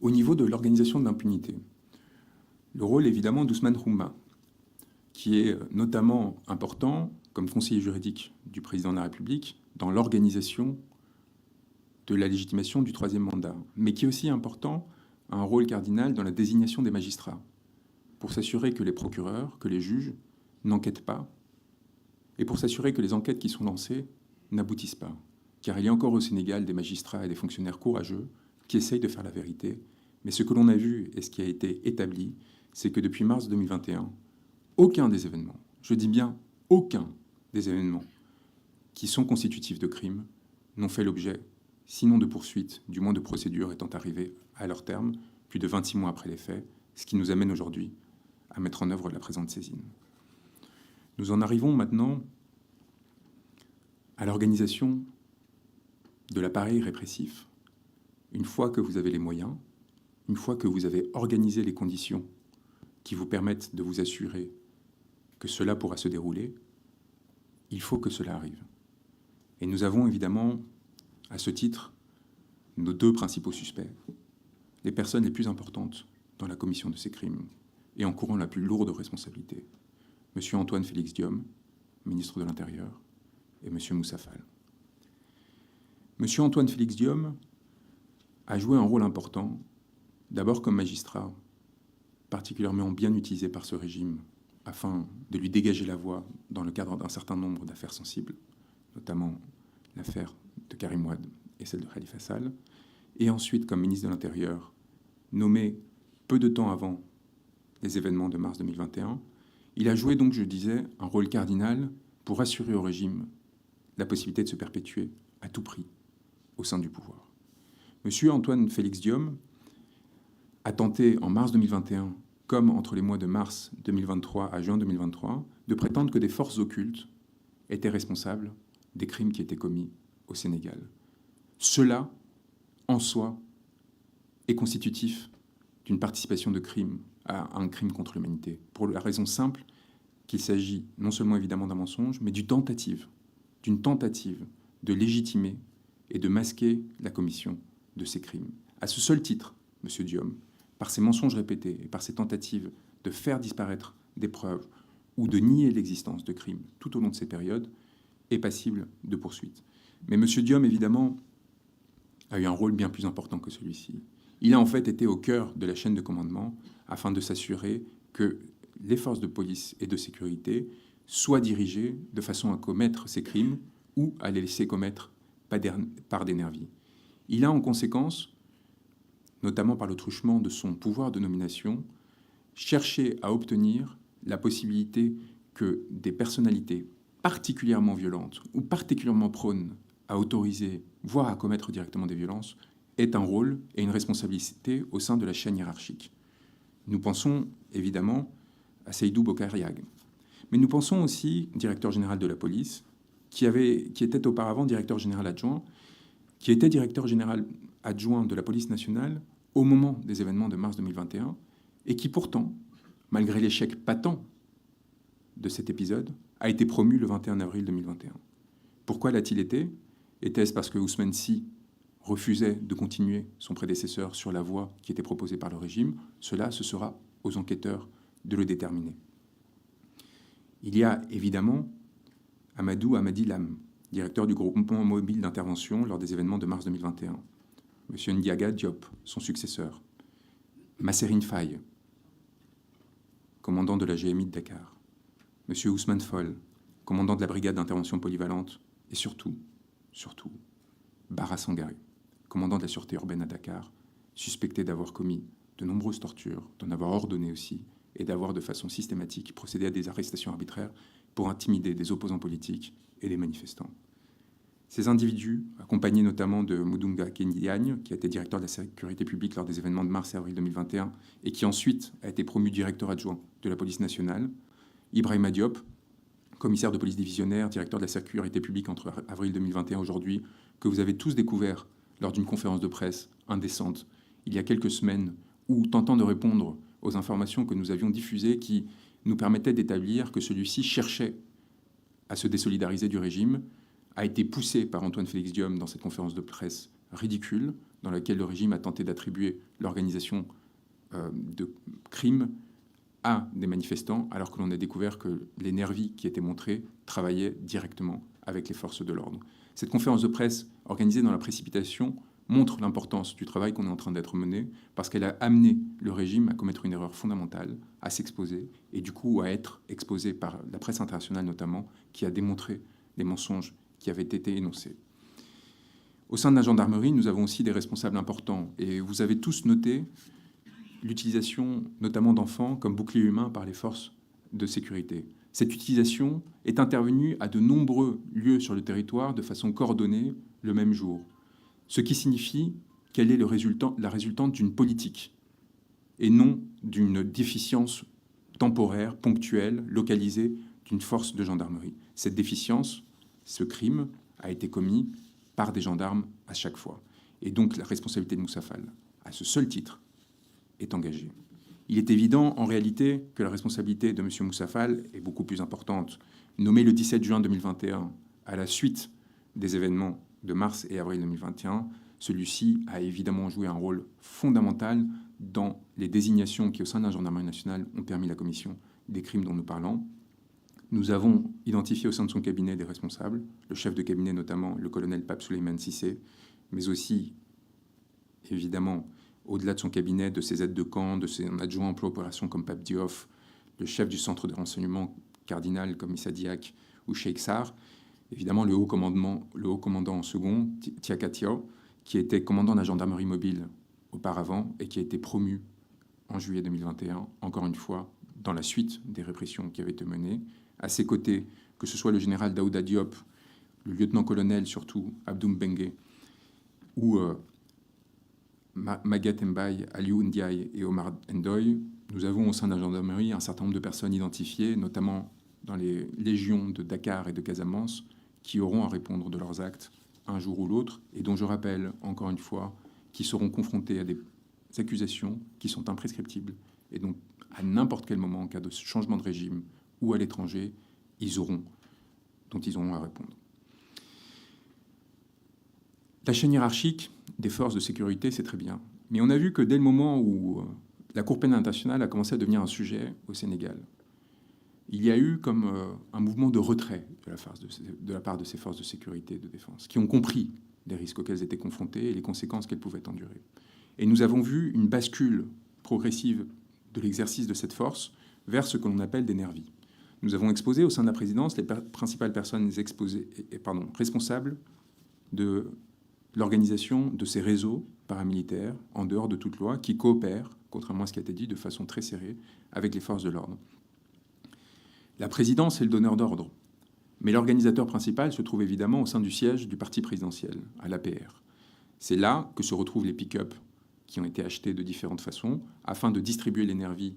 Au niveau de l'organisation de l'impunité, le rôle évidemment d'Ousmane Khouma, qui est notamment important comme conseiller juridique du président de la République dans l'organisation de la légitimation du troisième mandat, mais qui est aussi important, a un rôle cardinal dans la désignation des magistrats, pour s'assurer que les procureurs, que les juges n'enquêtent pas, et pour s'assurer que les enquêtes qui sont lancées n'aboutissent pas. Car il y a encore au Sénégal des magistrats et des fonctionnaires courageux qui essayent de faire la vérité. Mais ce que l'on a vu et ce qui a été établi, c'est que depuis mars 2021, aucun des événements, je dis bien aucun des événements qui sont constitutifs de crimes n'ont fait l'objet, sinon de poursuites, du moins de procédures étant arrivées à leur terme, plus de 26 mois après les faits, ce qui nous amène aujourd'hui à mettre en œuvre la présente saisine. Nous en arrivons maintenant à l'organisation de l'appareil répressif. Une fois que vous avez les moyens, une fois que vous avez organisé les conditions qui vous permettent de vous assurer que cela pourra se dérouler, il faut que cela arrive. Et nous avons évidemment, à ce titre, nos deux principaux suspects, les personnes les plus importantes dans la commission de ces crimes et encourant la plus lourde responsabilité. M. Antoine Félix Diome, ministre de l'Intérieur, et M. Moussa Fall. M. Antoine Félix Diome a joué un rôle important, d'abord comme magistrat, particulièrement bien utilisé par ce régime, afin de lui dégager la voie dans le cadre d'un certain nombre d'affaires sensibles, notamment l'affaire de Karim Wade et celle de Khalifa Sall, et ensuite comme ministre de l'Intérieur, nommé peu de temps avant les événements de mars 2021, il a joué donc, je disais, un rôle cardinal pour assurer au régime la possibilité de se perpétuer à tout prix au sein du pouvoir. Monsieur Antoine Félix Diome a tenté en mars 2021, comme entre les mois de mars 2023 à juin 2023, de prétendre que des forces occultes étaient responsables des crimes qui étaient commis au Sénégal. Cela, en soi, est constitutif d'une participation de crime à un crime contre l'humanité, pour la raison simple qu'il s'agit non seulement évidemment d'un mensonge, mais d'une tentative de légitimer et de masquer la commission de ces crimes. À ce seul titre, M. Diome, par ses mensonges répétés et par ses tentatives de faire disparaître des preuves ou de nier l'existence de crimes tout au long de ces périodes, est passible de poursuites. Mais M. Diome, évidemment, a eu un rôle bien plus important que celui-ci. Il a en fait été au cœur de la chaîne de commandement afin de s'assurer que les forces de police et de sécurité soient dirigées de façon à commettre ces crimes ou à les laisser commettre par des nervis. Il a en conséquence, notamment par le truchement de son pouvoir de nomination, cherché à obtenir la possibilité que des personnalités particulièrement violentes ou particulièrement prônes à autoriser, voire à commettre directement des violences, aient un rôle et une responsabilité au sein de la chaîne hiérarchique. Nous pensons évidemment à Seydou Bokar Yag, mais nous pensons aussi au directeur général de la police, qui était auparavant directeur général adjoint, qui était directeur général adjoint de la police nationale au moment des événements de mars 2021, et qui pourtant, malgré l'échec patent de cet épisode, a été promu le 21 avril 2021. Pourquoi l'a-t-il été? Était-ce parce que Ousmane Sy refusait de continuer son prédécesseur sur la voie qui était proposée par le régime? Cela, ce sera aux enquêteurs de le déterminer. Il y a évidemment Amadou Amadi Lam, directeur du groupement mobile d'intervention lors des événements de mars 2021. M. Ndiaga Diop, son successeur. Masserine Faye, commandant de la GMI de Dakar. M. Ousmane Fall, commandant de la brigade d'intervention polyvalente. Et surtout, Bara Sangaré, commandant de la sûreté urbaine à Dakar, suspecté d'avoir commis de nombreuses tortures, d'en avoir ordonné aussi, et d'avoir de façon systématique procédé à des arrestations arbitraires pour intimider des opposants politiques et des manifestants. Ces individus, accompagnés notamment de Moudounga Kendiagne, qui a été directeur de la sécurité publique lors des événements de mars et avril 2021, et qui ensuite a été promu directeur adjoint de la police nationale, Ibrahima Diop, commissaire de police divisionnaire, directeur de la sécurité publique entre avril 2021 et aujourd'hui, que vous avez tous découvert lors d'une conférence de presse indécente il y a quelques semaines, où tentant de répondre aux informations que nous avions diffusées qui nous permettaient d'établir que celui-ci cherchait à se désolidariser du régime, a été poussé par Antoine Félix Diome dans cette conférence de presse ridicule, dans laquelle le régime a tenté d'attribuer l'organisation de crimes à des manifestants, alors que l'on a découvert que les nervis qui étaient montrés travaillaient directement avec les forces de l'ordre. Cette conférence de presse, organisée dans la précipitation, montre l'importance du travail qu'on est en train d'être mené, parce qu'elle a amené le régime à commettre une erreur fondamentale, à s'exposer, et du coup à être exposé par la presse internationale notamment, qui a démontré les mensonges qui avaient été énoncés. Au sein de la gendarmerie, nous avons aussi des responsables importants, et vous avez tous noté l'utilisation notamment d'enfants comme bouclier humain par les forces de sécurité. Cette utilisation est intervenue à de nombreux lieux sur le territoire de façon coordonnée le même jour, ce qui signifie qu'elle est la résultante d'une politique et non d'une déficience temporaire, ponctuelle, localisée d'une force de gendarmerie. Cette déficience, ce crime, a été commis par des gendarmes à chaque fois. Et donc la responsabilité de Moussa Fall, à ce seul titre, est engagée. Il est évident, en réalité, que la responsabilité de M. Moussa Fall est beaucoup plus importante. Nommé le 17 juin 2021, à la suite des événements de mars et avril 2021, celui-ci a évidemment joué un rôle fondamental dans les désignations qui, au sein de la gendarmerie nationale, ont permis la commission des crimes dont nous parlons. Nous avons identifié au sein de son cabinet des responsables, le chef de cabinet notamment, le colonel Pape Souleymane Cissé, mais aussi, évidemment, au-delà de son cabinet, de ses aides de camp, de ses adjoints emploi opérations comme Pape Diouf, le chef du centre de renseignement cardinal comme Issa Diak ou Cheikh Sarr, évidemment le haut commandant en second, Tiaka Tiao, qui était commandant de la gendarmerie mobile auparavant et qui a été promu en juillet 2021, encore une fois, dans la suite des répressions qui avaient été menées. À ses côtés, que ce soit le général Daouda Diop, le lieutenant-colonel surtout, Abdoum Bengue, ou Maguette Mbaye, Aliou Ndiaye et Omar Ndoye, nous avons au sein de la gendarmerie un certain nombre de personnes identifiées, notamment dans les légions de Dakar et de Casamance, qui auront à répondre de leurs actes un jour ou l'autre, et dont je rappelle, encore une fois, qu'ils seront confrontés à des accusations qui sont imprescriptibles, et donc à n'importe quel moment, en cas de changement de régime ou à l'étranger, dont ils auront à répondre. La chaîne hiérarchique des forces de sécurité, c'est très bien. Mais on a vu que dès le moment où la Cour pénale internationale a commencé à devenir un sujet au Sénégal, il y a eu comme un mouvement de retrait de la part de ces forces de sécurité et de défense, qui ont compris les risques auxquels elles étaient confrontées et les conséquences qu'elles pouvaient endurer. Et nous avons vu une bascule progressive de l'exercice de cette force vers ce que l'on appelle des nervis. Nous avons exposé au sein de la présidence les principales personnes responsables de l'organisation de ces réseaux paramilitaires, en dehors de toute loi, qui coopèrent, contrairement à ce qui a été dit, de façon très serrée avec les forces de l'ordre. La présidence est le donneur d'ordre, mais l'organisateur principal se trouve évidemment au sein du siège du parti présidentiel, à l'APR. C'est là que se retrouvent les pick-up qui ont été achetés de différentes façons, afin de distribuer les nervis